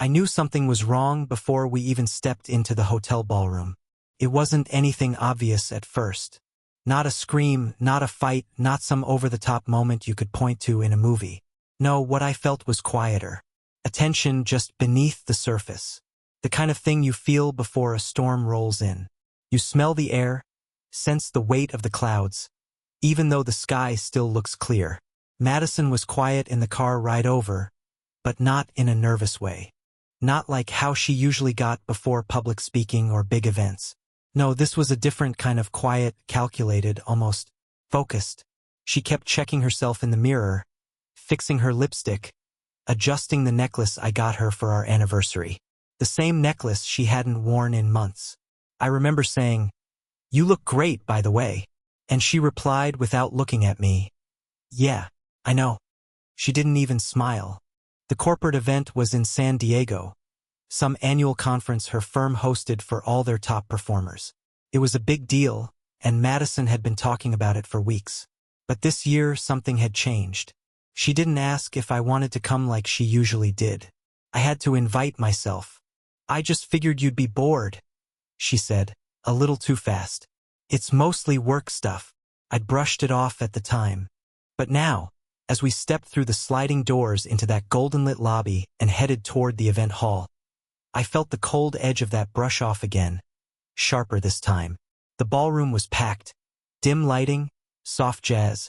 I knew something was wrong before we even stepped into the hotel ballroom. It wasn't anything obvious at first. Not a scream, not a fight, not some over-the-top moment you could point to in a movie. No, what I felt was quieter. A tension just beneath the surface. The kind of thing you feel before a storm rolls in. You smell the air, sense the weight of the clouds, even though the sky still looks clear. Madison was quiet in the car ride over, but not in a nervous way. Not like how she usually got before public speaking or big events. No, this was a different kind of quiet, calculated, almost focused. She kept checking herself in the mirror, fixing her lipstick, adjusting the necklace I got her for our anniversary. The same necklace she hadn't worn in months. I remember saying, "You look great, by the way." And she replied without looking at me, "Yeah, I know." She didn't even smile. The corporate event was in San Diego, some annual conference her firm hosted for all their top performers. It was a big deal, and Madison had been talking about it for weeks. But this year, something had changed. She didn't ask if I wanted to come like she usually did. I had to invite myself. "I just figured you'd be bored," she said, a little too fast. "It's mostly work stuff." I'd brushed it off at the time. But now, as we stepped through the sliding doors into that golden-lit lobby and headed toward the event hall, I felt the cold edge of that brush off again, sharper this time. The ballroom was packed, dim lighting, soft jazz,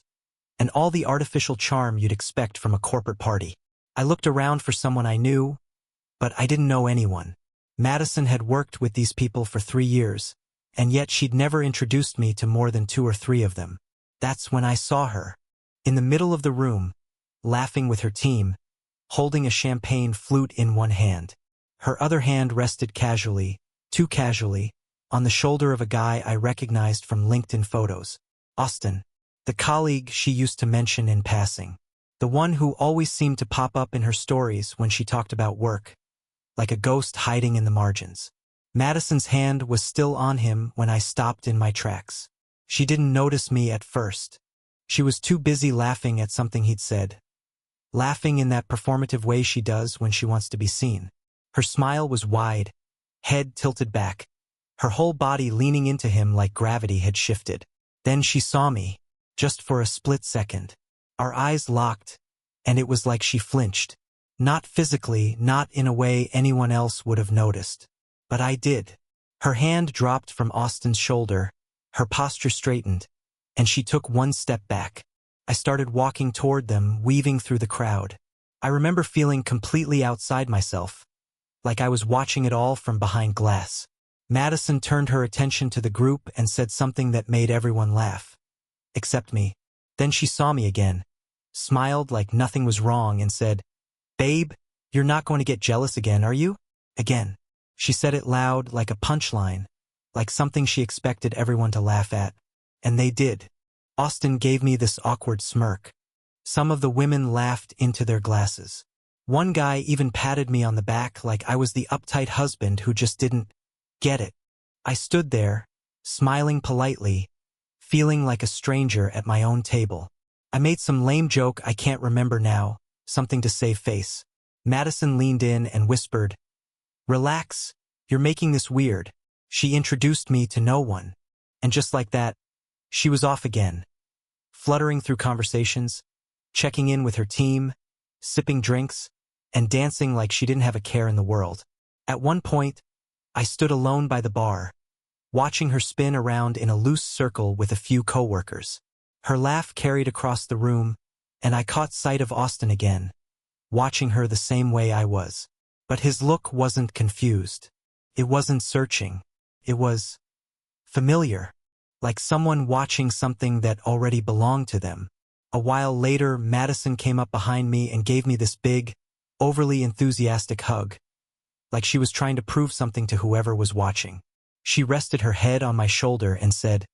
and all the artificial charm you'd expect from a corporate party. I looked around for someone I knew, but I didn't know anyone. Madison had worked with these people for 3 years, and yet she'd never introduced me to more than 2 or 3 of them. That's when I saw her, in the middle of the room, laughing with her team, holding a champagne flute in one hand. Her other hand rested casually, too casually, on the shoulder of a guy I recognized from LinkedIn photos. Austin, the colleague she used to mention in passing. The one who always seemed to pop up in her stories when she talked about work, like a ghost hiding in the margins. Madison's hand was still on him when I stopped in my tracks. She didn't notice me at first. She was too busy laughing at something he'd said. Laughing in that performative way she does when she wants to be seen. Her smile was wide, head tilted back, her whole body leaning into him like gravity had shifted. Then she saw me, just for a split second. Our eyes locked, and it was like she flinched. Not physically, not in a way anyone else would have noticed. But I did. Her hand dropped from Austin's shoulder, her posture straightened, and she took one step back. I started walking toward them, weaving through the crowd. I remember feeling completely outside myself, like I was watching it all from behind glass. Madison turned her attention to the group and said something that made everyone laugh. Except me. Then she saw me again, smiled like nothing was wrong and said, "Babe, you're not going to get jealous again, are you?" Again. She said it loud, like a punchline, like something she expected everyone to laugh at. And they did. Austin gave me this awkward smirk. Some of the women laughed into their glasses. One guy even patted me on the back like I was the uptight husband who just didn't get it. I stood there, smiling politely, feeling like a stranger at my own table. I made some lame joke I can't remember now, something to save face. Madison leaned in and whispered, "Relax, you're making this weird." She introduced me to no one. And just like that, she was off again, fluttering through conversations, checking in with her team, sipping drinks, and dancing like she didn't have a care in the world. At one point, I stood alone by the bar, watching her spin around in a loose circle with a few coworkers. Her laugh carried across the room, and I caught sight of Austin again, watching her the same way I was. But his look wasn't confused. It wasn't searching. It was familiar, like someone watching something that already belonged to them. A while later, Madison came up behind me and gave me this big, overly enthusiastic hug, like she was trying to prove something to whoever was watching. She rested her head on my shoulder and said,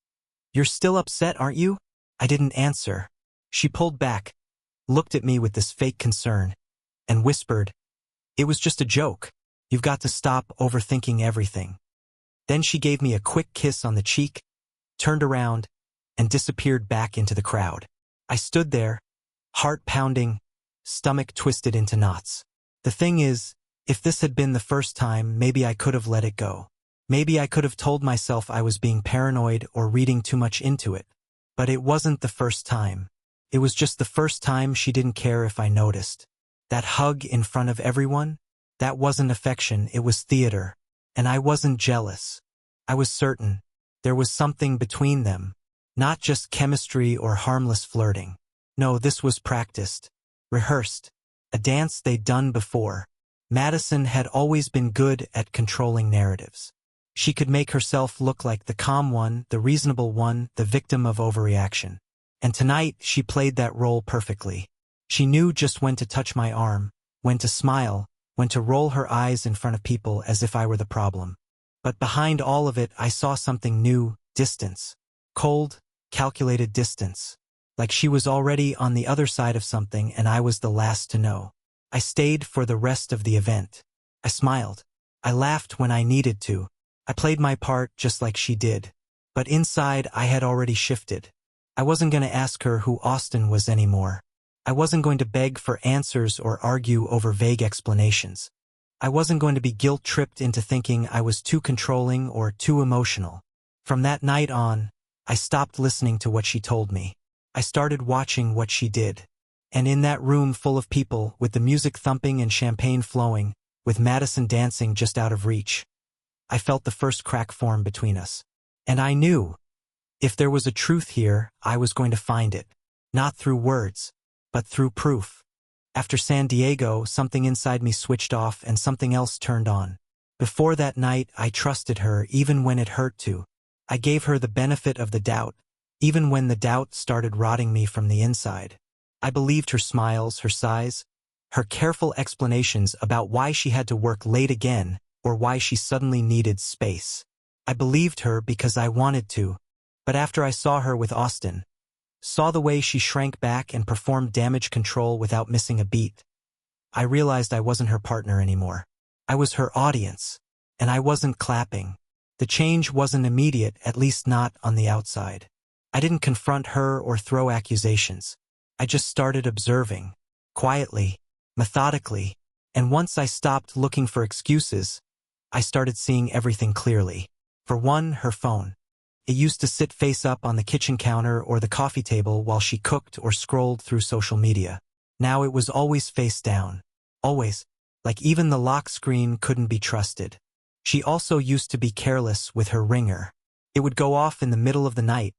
"You're still upset, aren't you?" I didn't answer. She pulled back, looked at me with this fake concern, and whispered, "It was just a joke. You've got to stop overthinking everything." Then she gave me a quick kiss on the cheek, turned around, and disappeared back into the crowd. I stood there, heart pounding, stomach twisted into knots. The thing is, If this had been the first time, maybe I could have let it go. Maybe I could have told myself I was being paranoid or reading too much into it. But it wasn't the first time. It was just the first time she didn't care if I noticed. That hug in front of everyone? That wasn't affection, it was theater. And I wasn't jealous. I was certain. There was something between them. Not just chemistry or harmless flirting. No, this was practiced. Rehearsed. A dance they'd done before. Madison had always been good at controlling narratives. She could make herself look like the calm one, the reasonable one, the victim of overreaction. And tonight, she played that role perfectly. She knew just when to touch my arm, when to smile, when to roll her eyes in front of people as if I were the problem. But behind all of it, I saw something new, distance. Cold, calculated distance. Like she was already on the other side of something and I was the last to know. I stayed for the rest of the event. I smiled. I laughed when I needed to. I played my part just like she did. But inside, I had already shifted. I wasn't going to ask her who Austin was anymore. I wasn't going to beg for answers or argue over vague explanations. I wasn't going to be guilt-tripped into thinking I was too controlling or too emotional. From that night on, I stopped listening to what she told me. I started watching what she did. And in that room full of people, with the music thumping and champagne flowing, with Madison dancing just out of reach, I felt the first crack form between us. And I knew, if there was a truth here, I was going to find it. Not through words, but through proof. After San Diego, something inside me switched off and something else turned on. Before that night, I trusted her even when it hurt to. I gave her the benefit of the doubt, even when the doubt started rotting me from the inside. I believed her smiles, her sighs, her careful explanations about why she had to work late again or why she suddenly needed space. I believed her because I wanted to, but after I saw her with Austin, saw the way she shrank back and performed damage control without missing a beat, I realized I wasn't her partner anymore. I was her audience, and I wasn't clapping. The change wasn't immediate, at least not on the outside. I didn't confront her or throw accusations. I just started observing, quietly, methodically, and once I stopped looking for excuses, I started seeing everything clearly. For one, her phone. It used to sit face up on the kitchen counter or the coffee table while she cooked or scrolled through social media. Now it was always face down. Always. Like even the lock screen couldn't be trusted. She also used to be careless with her ringer. It would go off in the middle of the night,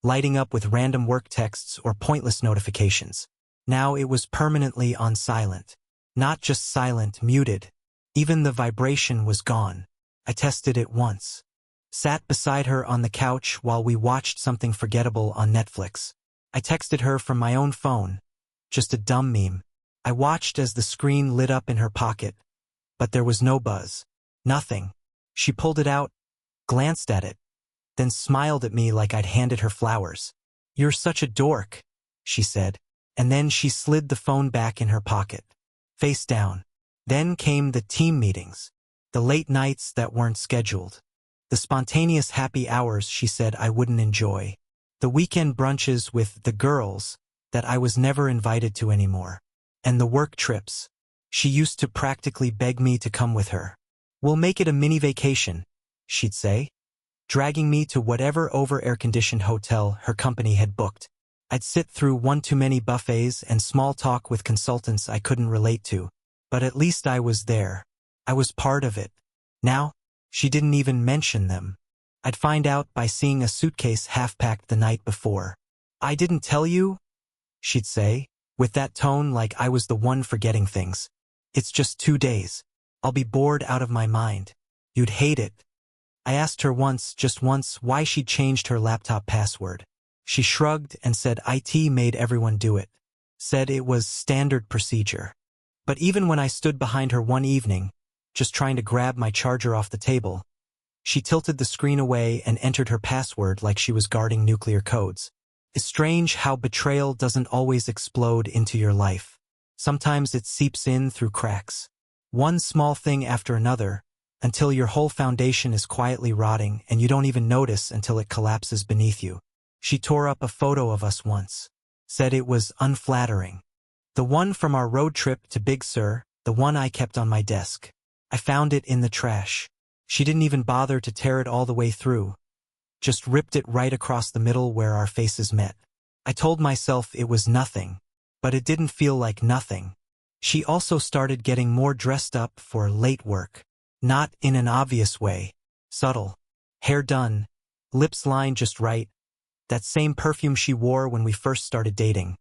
lighting up with random work texts or pointless notifications. Now it was permanently on silent. Not just silent, muted. Even the vibration was gone. I tested it once. Sat beside her on the couch while we watched something forgettable on Netflix. I texted her from my own phone. Just a dumb meme. I watched as the screen lit up in her pocket, but there was no buzz. Nothing. She pulled it out, glanced at it, then smiled at me like I'd handed her flowers. "You're such a dork," she said, and then she slid the phone back in her pocket. Face down. Then came the team meetings. The late nights that weren't scheduled. The spontaneous happy hours she said I wouldn't enjoy. The weekend brunches with the girls that I was never invited to anymore. And the work trips. She used to practically beg me to come with her. "We'll make it a mini vacation," she'd say, dragging me to whatever over-air-conditioned hotel her company had booked. I'd sit through one too many buffets and small talk with consultants I couldn't relate to. But at least I was there. I was part of it. Now, she didn't even mention them. I'd find out by seeing a suitcase half-packed the night before. "I didn't tell you?" she'd say, with that tone like I was the one forgetting things. "It's just 2 days. I'll be bored out of my mind. You'd hate it." I asked her once, just once, why she'd changed her laptop password. She shrugged and said IT made everyone do it. Said it was standard procedure. But even when I stood behind her one evening, just trying to grab my charger off the table, she tilted the screen away and entered her password like she was guarding nuclear codes. It's strange how betrayal doesn't always explode into your life. Sometimes it seeps in through cracks. One small thing after another, until your whole foundation is quietly rotting and you don't even notice until it collapses beneath you. She tore up a photo of us once. Said it was unflattering. The one from our road trip to Big Sur, the one I kept on my desk. I found it in the trash. She didn't even bother to tear it all the way through, just ripped it right across the middle where our faces met. I told myself it was nothing, but it didn't feel like nothing. She also started getting more dressed up for late work. Not in an obvious way. Subtle. Hair done. Lips lined just right. That same perfume she wore when we first started dating.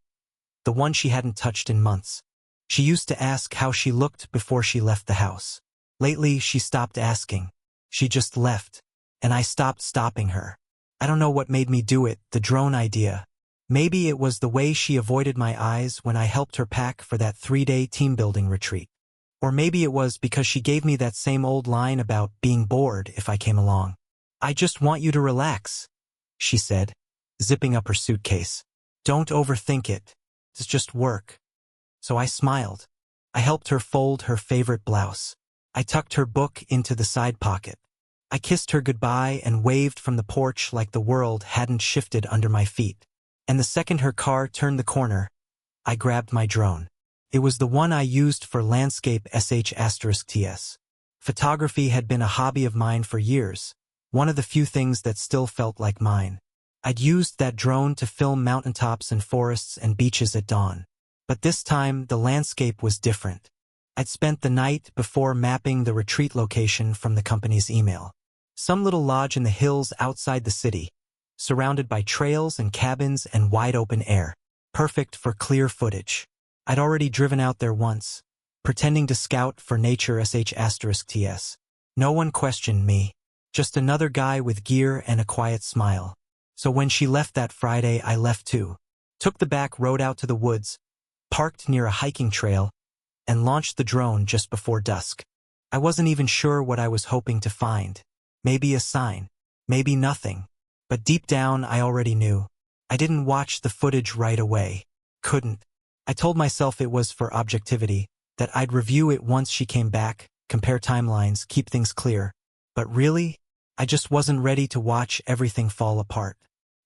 The one she hadn't touched in months. She used to ask how she looked before she left the house. Lately, she stopped asking. She just left, and I stopped stopping her. I don't know what made me do it, the drone idea. Maybe it was the way she avoided my eyes when I helped her pack for that 3-day team-building retreat. Or maybe it was because she gave me that same old line about being bored if I came along. "I just want you to relax," she said, zipping up her suitcase. "Don't overthink it. It's just work." So I smiled. I helped her fold her favorite blouse. I tucked her book into the side pocket. I kissed her goodbye and waved from the porch like the world hadn't shifted under my feet. And the second her car turned the corner, I grabbed my drone. It was the one I used for landscape sh*ts. Photography had been a hobby of mine for years, one of the few things that still felt like mine. I'd used that drone to film mountaintops and forests and beaches at dawn. But this time, the landscape was different. I'd spent the night before mapping the retreat location from the company's email. Some little lodge in the hills outside the city, surrounded by trails and cabins and wide open air. Perfect for clear footage. I'd already driven out there once, pretending to scout for nature sh*ts. No one questioned me, just another guy with gear and a quiet smile. So when she left that Friday, I left too. Took the back road out to the woods, parked near a hiking trail, and launched the drone just before dusk. I wasn't even sure what I was hoping to find. Maybe a sign, maybe nothing. But deep down, I already knew. I didn't watch the footage right away. Couldn't. I told myself it was for objectivity, that I'd review it once she came back, compare timelines, keep things clear. But really, I just wasn't ready to watch everything fall apart.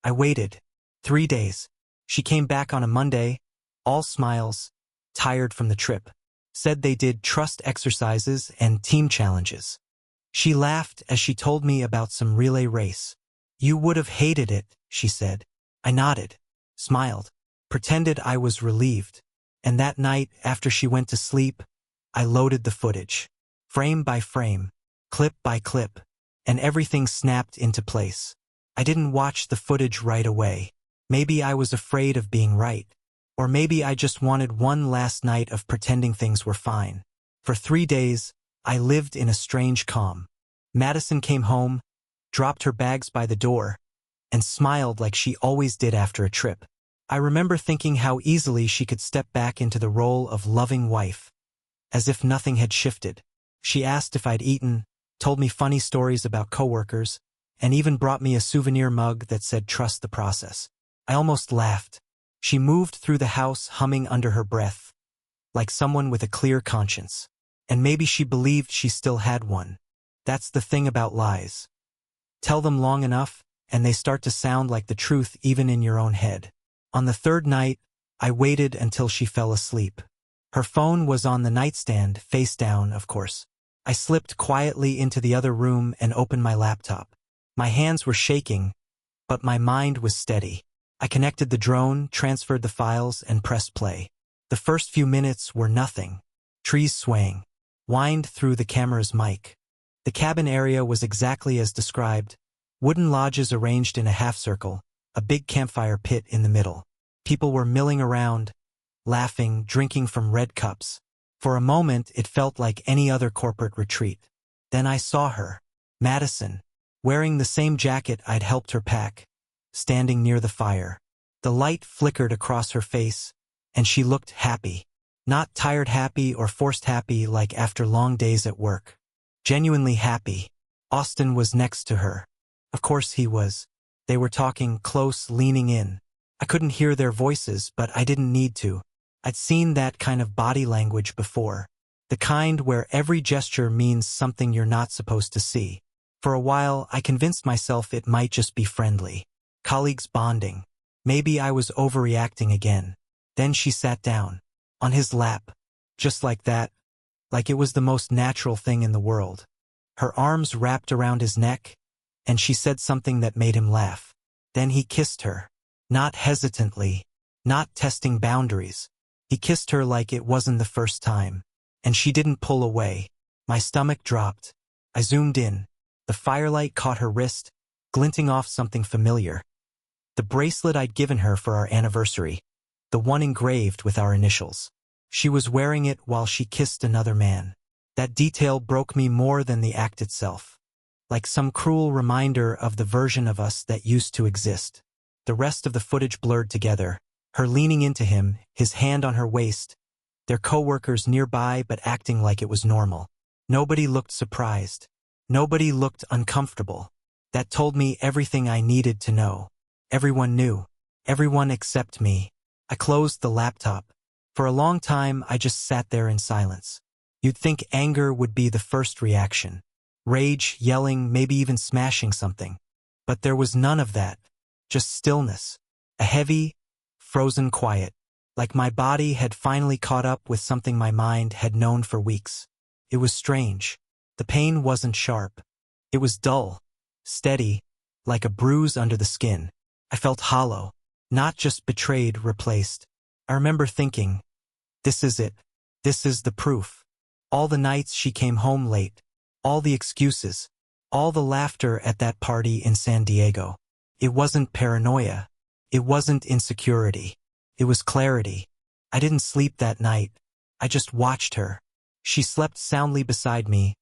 I waited. 3 days. She came back on a Monday, all smiles, tired from the trip. Said they did trust exercises and team challenges. She laughed as she told me about some relay race. "You would have hated it," she said. I nodded, smiled, pretended I was relieved. And that night, after she went to sleep, I loaded the footage. Frame by frame, clip by clip, and everything snapped into place. I didn't watch the footage right away. Maybe I was afraid of being right. Or maybe I just wanted one last night of pretending things were fine. For 3 days, I lived in a strange calm. Madison came home, dropped her bags by the door, and smiled like she always did after a trip. I remember thinking how easily she could step back into the role of loving wife, as if nothing had shifted. She asked if I'd eaten, told me funny stories about coworkers, and even brought me a souvenir mug that said "Trust the process." I almost laughed. She moved through the house humming under her breath, like someone with a clear conscience. And maybe she believed she still had one. That's the thing about lies. Tell them long enough, and they start to sound like the truth even in your own head. On the 3rd night, I waited until she fell asleep. Her phone was on the nightstand, face down, of course. I slipped quietly into the other room and opened my laptop. My hands were shaking, but my mind was steady. I connected the drone, transferred the files, and pressed play. The first few minutes were nothing. Trees swaying. Wind through the camera's mic. The cabin area was exactly as described. Wooden lodges arranged in a half-circle, a big campfire pit in the middle. People were milling around, laughing, drinking from red cups. For a moment, it felt like any other corporate retreat. Then I saw her, Madison, wearing the same jacket I'd helped her pack, standing near the fire. The light flickered across her face, and she looked happy. Not tired happy or forced happy like after long days at work. Genuinely happy. Austin was next to her. Of course he was. They were talking, close, leaning in. I couldn't hear their voices, but I didn't need to. I'd seen that kind of body language before. The kind where every gesture means something you're not supposed to see. For a while, I convinced myself it might just be friendly. Colleagues bonding. Maybe I was overreacting again. Then she sat down. On his lap. Just like that. like it was the most natural thing in the world. Her arms wrapped around his neck, and she said something that made him laugh. Then he kissed her. Not hesitantly, not testing boundaries. He kissed her like it wasn't the first time. And she didn't pull away. My stomach dropped. I zoomed in. The firelight caught her wrist, glinting off something familiar. The bracelet I'd given her for our anniversary. The one engraved with our initials. She was wearing it while she kissed another man. That detail broke me more than the act itself. Like some cruel reminder of the version of us that used to exist. The rest of the footage blurred together. Her leaning into him, his hand on her waist. Their coworkers nearby but acting like it was normal. Nobody looked surprised. Nobody looked uncomfortable. That told me everything I needed to know. Everyone knew. Everyone except me. I closed the laptop. For a long time, I just sat there in silence. You'd think anger would be the first reaction. Rage, yelling, maybe even smashing something. But there was none of that. Just stillness. A heavy, frozen quiet. Like my body had finally caught up with something my mind had known for weeks. It was strange. The pain wasn't sharp. It was dull. Steady. Like a bruise under the skin. I felt hollow. Not just betrayed, replaced. I remember thinking, this is it. This is the proof. All the nights she came home late. All the excuses. All the laughter at that party in San Diego. It wasn't paranoia. It wasn't insecurity. It was clarity. I didn't sleep that night. I just watched her. She slept soundly beside me,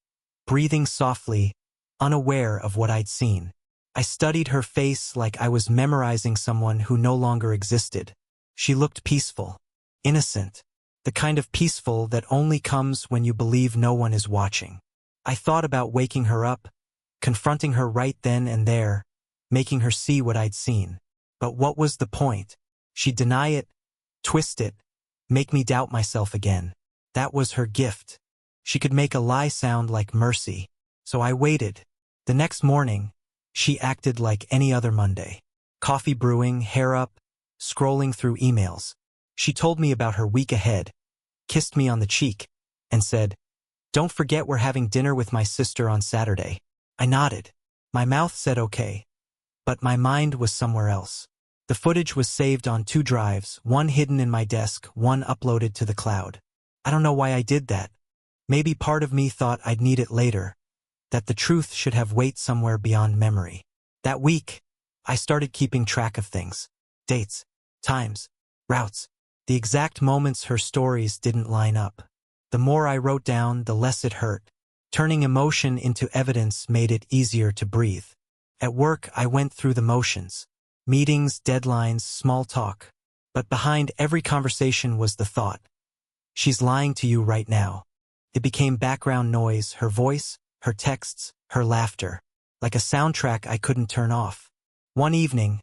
breathing softly, unaware of what I'd seen. I studied her face like I was memorizing someone who no longer existed. She looked peaceful, innocent, the kind of peaceful that only comes when you believe no one is watching. I thought about waking her up, confronting her right then and there, making her see what I'd seen. But what was the point? She'd deny it, twist it, make me doubt myself again. That was her gift. She could make a lie sound like mercy. So I waited. The next morning, she acted like any other Monday. Coffee brewing, hair up, scrolling through emails. She told me about her week ahead, kissed me on the cheek, and said, "Don't forget we're having dinner with my sister on Saturday." I nodded. My mouth said okay. But my mind was somewhere else. The footage was saved on 2 drives, one hidden in my desk, one uploaded to the cloud. I don't know why I did that. Maybe part of me thought I'd need it later, that the truth should have weight somewhere beyond memory. That week, I started keeping track of things. Dates, times, routes, the exact moments her stories didn't line up. The more I wrote down, the less it hurt. Turning emotion into evidence made it easier to breathe. At work, I went through the motions. Meetings, deadlines, small talk. But behind every conversation was the thought. She's lying to you right now. It became background noise, her voice, her texts, her laughter. Like a soundtrack I couldn't turn off. One evening,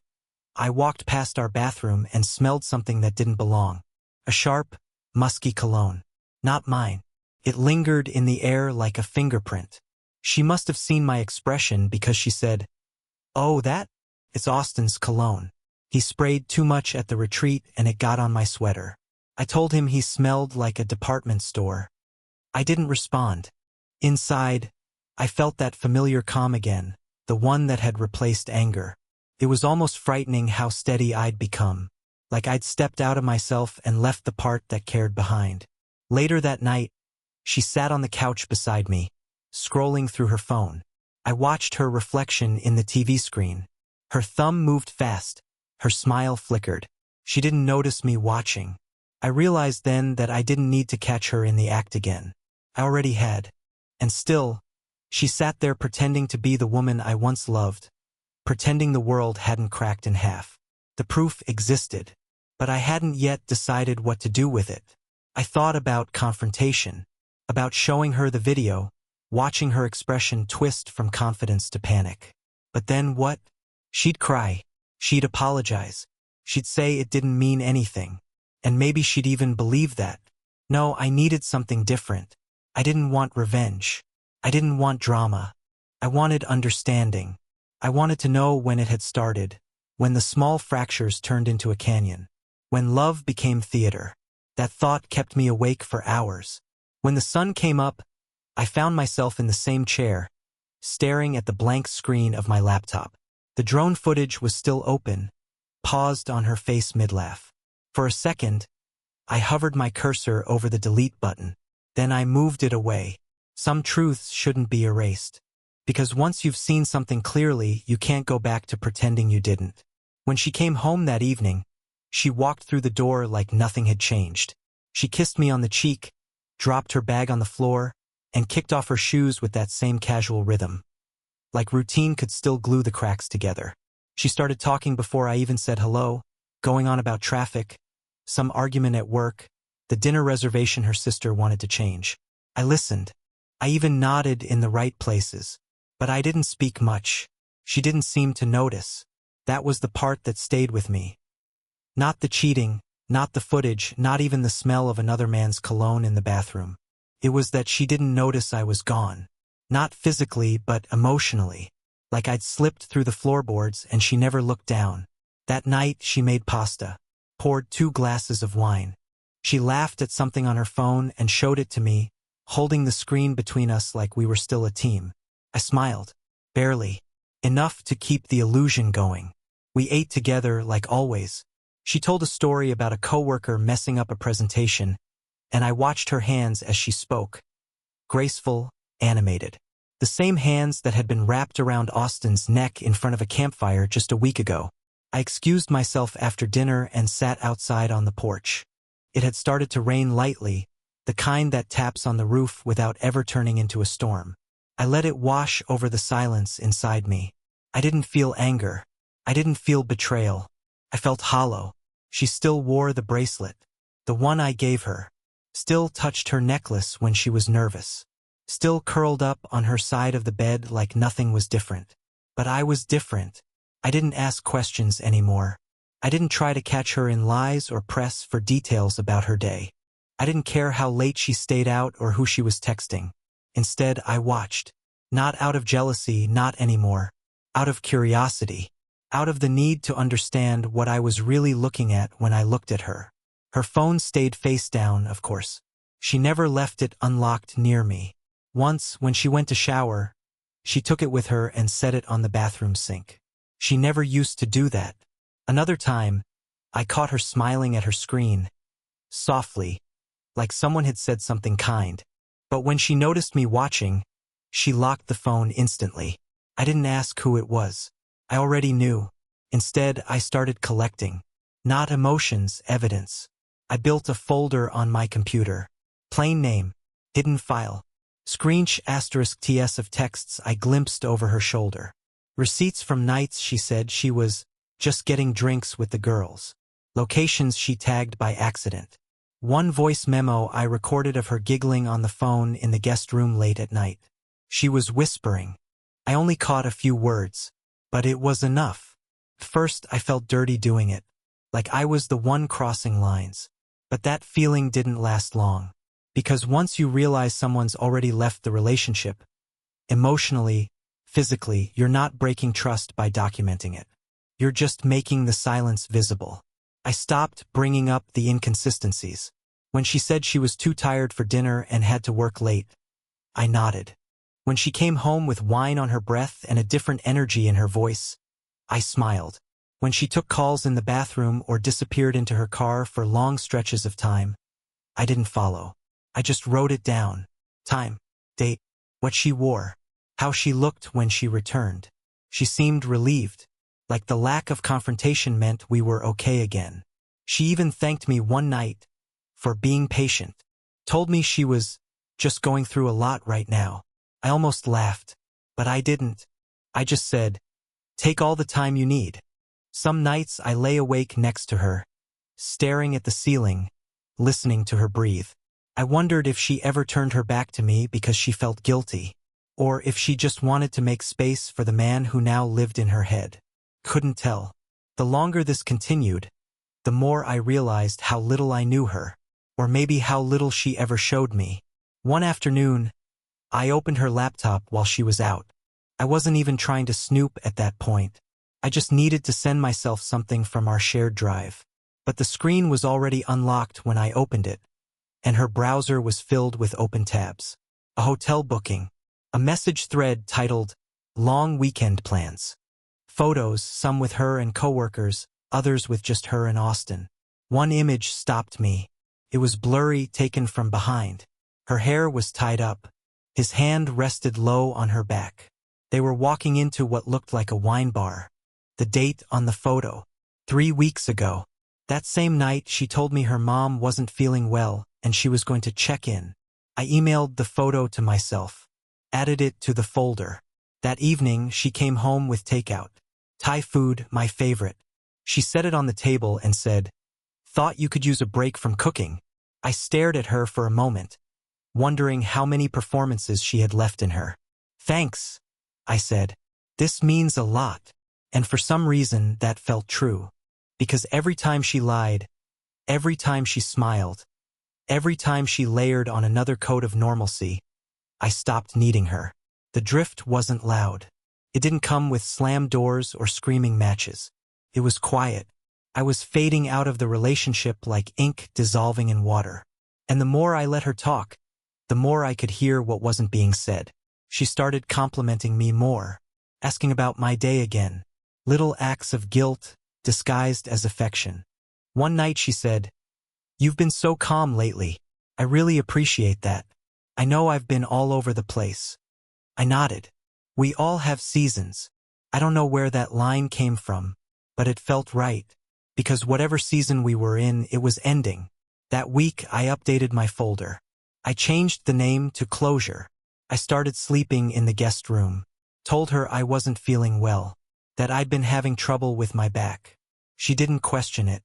I walked past our bathroom and smelled something that didn't belong. A sharp, musky cologne. Not mine. It lingered in the air like a fingerprint. She must have seen my expression because she said, "Oh, that? It's Austin's cologne. He sprayed too much at the retreat and it got on my sweater." I told him he smelled like a department store. I didn't respond. Inside, I felt that familiar calm again, the one that had replaced anger. It was almost frightening how steady I'd become, like I'd stepped out of myself and left the part that cared behind. Later that night, she sat on the couch beside me, scrolling through her phone. I watched her reflection in the TV screen. Her thumb moved fast. Her smile flickered. She didn't notice me watching. I realized then that I didn't need to catch her in the act again. I already had. And still, she sat there pretending to be the woman I once loved, pretending the world hadn't cracked in half. The proof existed, but I hadn't yet decided what to do with it. I thought about confrontation, about showing her the video, watching her expression twist from confidence to panic. But then what? She'd cry. She'd apologize. She'd say it didn't mean anything. And maybe she'd even believe that. No, I needed something different. I didn't want revenge. I didn't want drama. I wanted understanding. I wanted to know when it had started, when the small fractures turned into a canyon, when love became theater. That thought kept me awake for hours. When the sun came up, I found myself in the same chair, staring at the blank screen of my laptop. The drone footage was still open, paused on her face mid-laugh. For a second, I hovered my cursor over the delete button. Then I moved it away. Some truths shouldn't be erased. Because once you've seen something clearly, you can't go back to pretending you didn't. When she came home that evening, she walked through the door like nothing had changed. She kissed me on the cheek, dropped her bag on the floor, and kicked off her shoes with that same casual rhythm. Like routine could still glue the cracks together. She started talking before I even said hello, going on about traffic, some argument at work, the dinner reservation her sister wanted to change. I listened. I even nodded in the right places. But I didn't speak much. She didn't seem to notice. That was the part that stayed with me. Not the cheating, not the footage, not even the smell of another man's cologne in the bathroom. It was that she didn't notice I was gone. Not physically, but emotionally. Like I'd slipped through the floorboards and she never looked down. That night, she made pasta, poured 2 glasses of wine. She laughed at something on her phone and showed it to me, holding the screen between us like we were still a team. I smiled. Barely. Enough to keep the illusion going. We ate together like always. She told a story about a coworker messing up a presentation, and I watched her hands as she spoke. Graceful, animated. The same hands that had been wrapped around Austin's neck in front of a campfire just a week ago. I excused myself after dinner and sat outside on the porch. It had started to rain lightly, the kind that taps on the roof without ever turning into a storm. I let it wash over the silence inside me. I didn't feel anger. I didn't feel betrayal. I felt hollow. She still wore the bracelet, the one I gave her. Still touched her necklace when she was nervous. Still curled up on her side of the bed like nothing was different. But I was different. I didn't ask questions anymore. I didn't try to catch her in lies or press for details about her day. I didn't care how late she stayed out or who she was texting. Instead, I watched. Not out of jealousy, not anymore. Out of curiosity. Out of the need to understand what I was really looking at when I looked at her. Her phone stayed face down, of course. She never left it unlocked near me. Once, when she went to shower, she took it with her and set it on the bathroom sink. She never used to do that. Another time, I caught her smiling at her screen. Softly, like someone had said something kind. But when she noticed me watching, she locked the phone instantly. I didn't ask who it was. I already knew. Instead, I started collecting. Not emotions, evidence. I built a folder on my computer. Plain name. Hidden file. **TS of texts I glimpsed over her shoulder. Receipts from nights she said she was just getting drinks with the girls. Locations she tagged by accident. One voice memo I recorded of her giggling on the phone in the guest room late at night. She was whispering. I only caught a few words, but it was enough. First, I felt dirty doing it, like I was the one crossing lines. But that feeling didn't last long, because once you realize someone's already left the relationship, emotionally, physically, you're not breaking trust by documenting it. You're just making the silence visible. I stopped bringing up the inconsistencies. When she said she was too tired for dinner and had to work late, I nodded. When she came home with wine on her breath and a different energy in her voice, I smiled. When she took calls in the bathroom or disappeared into her car for long stretches of time, I didn't follow. I just wrote it down. Time, date, what she wore, how she looked when she returned. She seemed relieved, like the lack of confrontation meant we were okay again. She even thanked me one night for being patient. Told me she was just going through a lot right now. I almost laughed, but I didn't. I just said, take all the time you need. Some nights I lay awake next to her, staring at the ceiling, listening to her breathe. I wondered if she ever turned her back to me because she felt guilty, or if she just wanted to make space for the man who now lived in her head. Couldn't tell. The longer this continued, the more I realized how little I knew her, or maybe how little she ever showed me. One afternoon, I opened her laptop while she was out. I wasn't even trying to snoop at that point. I just needed to send myself something from our shared drive. But the screen was already unlocked when I opened it. and her browser was filled with open tabs. A hotel booking. A message thread titled, "Long Weekend Plans." Photos, some with her and coworkers, others with just her and Austin. One image stopped me. It was blurry, taken from behind. Her hair was tied up. His hand rested low on her back. They were walking into what looked like a wine bar. The date on the photo. 3 weeks ago. That same night, she told me her mom wasn't feeling well and she was going to check in. I emailed the photo to myself. Added it to the folder. That evening, she came home with takeout. Thai food, my favorite. She set it on the table and said, "Thought you could use a break from cooking." I stared at her for a moment, wondering how many performances she had left in her. "Thanks," I said. "This means a lot." And for some reason, that felt true. Because every time she lied, every time she smiled, every time she layered on another coat of normalcy, I stopped needing her. The drift wasn't loud. It didn't come with slammed doors or screaming matches. It was quiet. I was fading out of the relationship like ink dissolving in water. And the more I let her talk, the more I could hear what wasn't being said. She started complimenting me more, asking about my day again. Little acts of guilt disguised as affection. One night she said, "You've been so calm lately. I really appreciate that. I know I've been all over the place." I nodded. We all have seasons. I don't know where that line came from, but it felt right. Because whatever season we were in, it was ending. That week, I updated my folder. I changed the name to Closure. I started sleeping in the guest room. Told her I wasn't feeling well, that I'd been having trouble with my back. She didn't question it.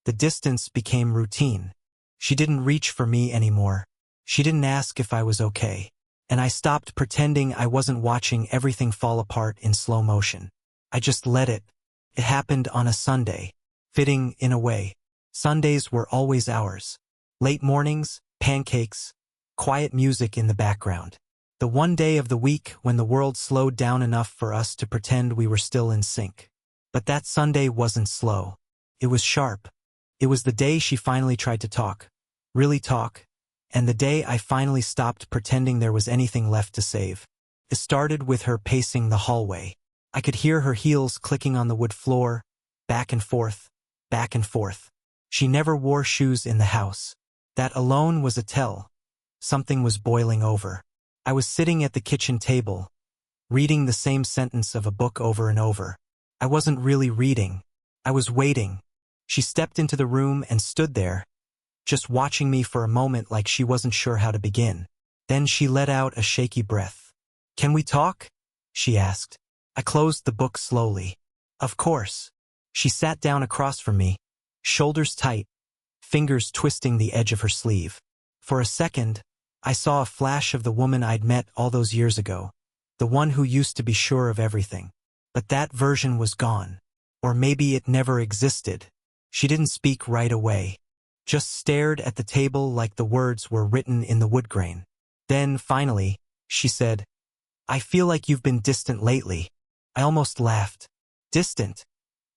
The distance became routine. She didn't reach for me anymore. She didn't ask if I was okay. And I stopped pretending I wasn't watching everything fall apart in slow motion. I just let it. It happened on a Sunday. Fitting in a way. Sundays were always ours. Late mornings, pancakes, quiet music in the background. The one day of the week when the world slowed down enough for us to pretend we were still in sync. But that Sunday wasn't slow. It was sharp. It was the day she finally tried to talk. Really talk. And the day I finally stopped pretending there was anything left to save. It started with her pacing the hallway. I could hear her heels clicking on the wood floor, back and forth, back and forth. She never wore shoes in the house. That alone was a tell. Something was boiling over. I was sitting at the kitchen table, reading the same sentence of a book over and over. I wasn't really reading. I was waiting. She stepped into the room and stood there, just watching me for a moment like she wasn't sure how to begin. Then she let out a shaky breath. "Can we talk?" she asked. I closed the book slowly. "Of course." She sat down across from me, shoulders tight, fingers twisting the edge of her sleeve. For a second, I saw a flash of the woman I'd met all those years ago, the one who used to be sure of everything. But that version was gone. Or maybe it never existed. She didn't speak right away. Just stared at the table like the words were written in the wood grain. Then, finally, she said, "I feel like you've been distant lately." I almost laughed. "Distant?"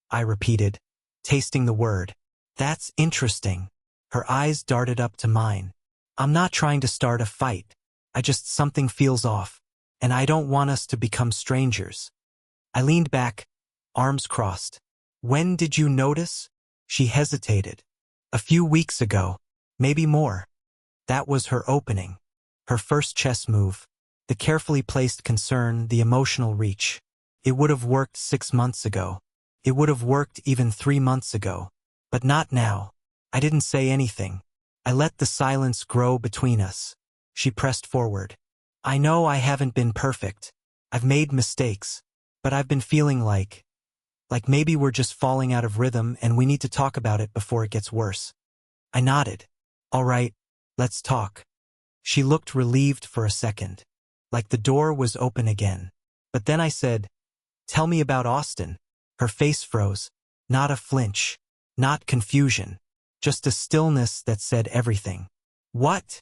I repeated, tasting the word. "That's interesting." Her eyes darted up to mine. "I'm not trying to start a fight. Something feels off. And I don't want us to become strangers." I leaned back, arms crossed. "When did you notice?" She hesitated. "A few weeks ago. Maybe more." That was her opening. Her first chess move. The carefully placed concern, the emotional reach. It would have worked 6 months ago. It would have worked even 3 months ago. But not now. I didn't say anything. I let the silence grow between us. She pressed forward. "I know I haven't been perfect. I've made mistakes. But I've been feeling like maybe we're just falling out of rhythm and we need to talk about it before it gets worse." I nodded. "All right, let's talk." She looked relieved for a second, like the door was open again. But then I said, "Tell me about Austin." Her face froze. Not a flinch. Not confusion. Just a stillness that said everything. "What?"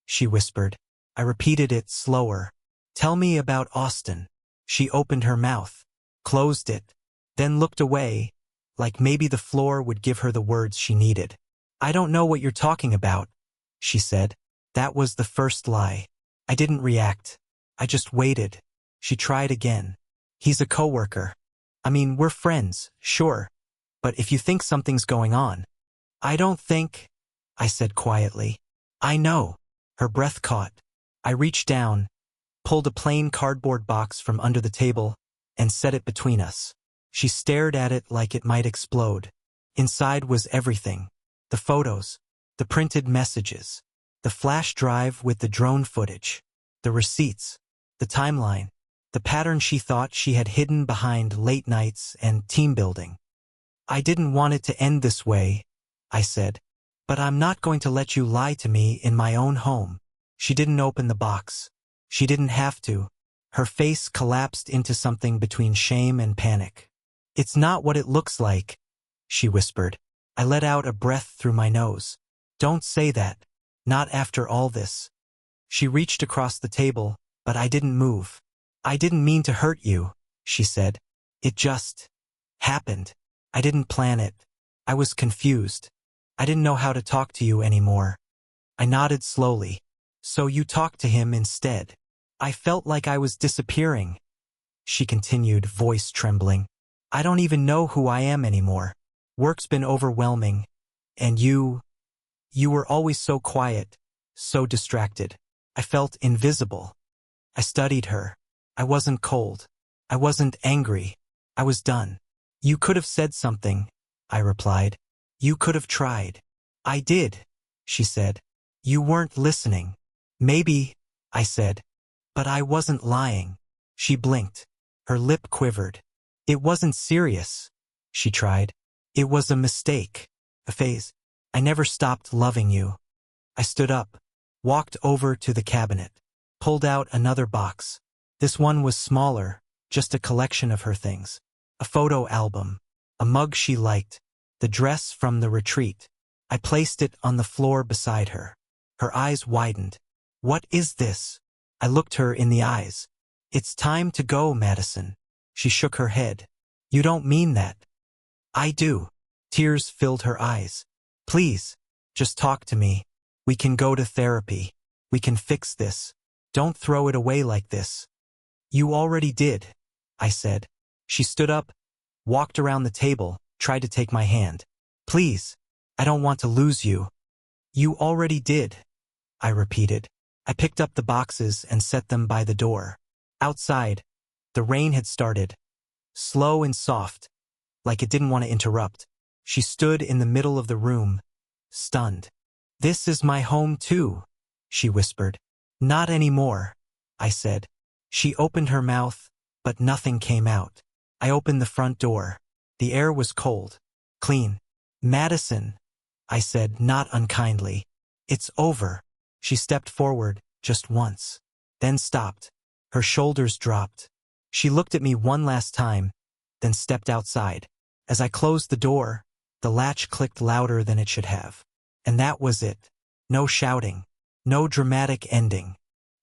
she whispered. I repeated it slower. "Tell me about Austin." She opened her mouth, closed it, then looked away, like maybe the floor would give her the words she needed. "I don't know what you're talking about." she said. That was the first lie. I didn't react. I just waited. She tried again. He's a coworker. I mean, we're friends, sure. But if you think something's going on. I don't think, I said quietly. I know. Her breath caught. I reached down, pulled a plain cardboard box from under the table, and set it between us. She stared at it like it might explode. Inside was everything. The photos, the printed messages, the flash drive with the drone footage, the receipts, the timeline, the pattern she thought she had hidden behind late nights and team building. I didn't want it to end this way, I said. But I'm not going to let you lie to me in my own home. She didn't open the box. She didn't have to. Her face collapsed into something between shame and panic. It's not what it looks like, she whispered. I let out a breath through my nose. Don't say that. Not after all this. She reached across the table, but I didn't move. I didn't mean to hurt you, she said. It just happened. I didn't plan it. I was confused. I didn't know how to talk to you anymore. I nodded slowly. So you talked to him instead. I felt like I was disappearing. She continued, voice trembling. I don't even know who I am anymore. Work's been overwhelming. And you were always so quiet, so distracted. I felt invisible. I studied her. I wasn't cold. I wasn't angry. I was done. You could have said something, I replied. You could have tried. I did, she said. You weren't listening. Maybe, I said. But I wasn't lying. She blinked. Her lip quivered. It wasn't serious, she tried. It was a mistake, a phase. I never stopped loving you. I stood up, walked over to the cabinet, pulled out another box. This one was smaller, just a collection of her things. A photo album, a mug she liked, the dress from the retreat. I placed it on the floor beside her. Her eyes widened. What is this? I looked her in the eyes. It's time to go, Madison. She shook her head. You don't mean that. I do. Tears filled her eyes. Please, just talk to me. We can go to therapy. We can fix this. Don't throw it away like this. You already did, I said. She stood up, walked around the table, tried to take my hand. Please, I don't want to lose you. You already did, I repeated. I picked up the boxes and set them by the door. Outside, the rain had started, slow and soft, like it didn't want to interrupt. She stood in the middle of the room, stunned. This is my home too, she whispered. Not anymore, I said. She opened her mouth, but nothing came out. I opened the front door. The air was cold, clean. Madison, I said, not unkindly. It's over. She stepped forward, just once, then stopped. Her shoulders dropped. She looked at me one last time, then stepped outside. As I closed the door, the latch clicked louder than it should have. And that was it. No shouting, no dramatic ending.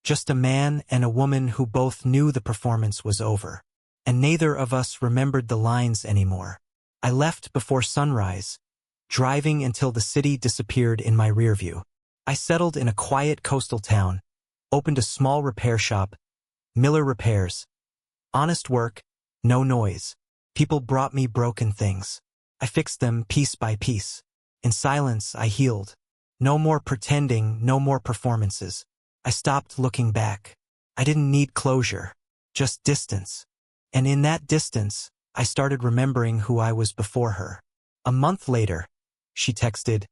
Just a man and a woman who both knew the performance was over. And neither of us remembered the lines anymore. I left before sunrise, driving until the city disappeared in my rearview. I settled in a quiet coastal town, opened a small repair shop, Miller Repairs. Honest work, no noise. People brought me broken things. I fixed them piece by piece. In silence, I healed. No more pretending, no more performances. I stopped looking back. I didn't need closure, just distance. And in that distance, I started remembering who I was before her. A month later, she texted,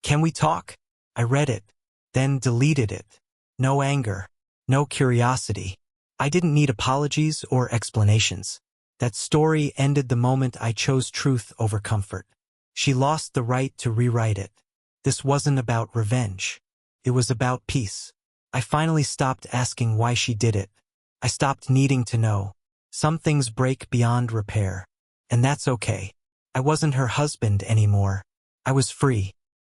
"Can we talk?" I read it, then deleted it. No anger, no curiosity. I didn't need apologies or explanations. That story ended the moment I chose truth over comfort. She lost the right to rewrite it. This wasn't about revenge. It was about peace. I finally stopped asking why she did it. I stopped needing to know. Some things break beyond repair. And that's okay. I wasn't her husband anymore. I was free.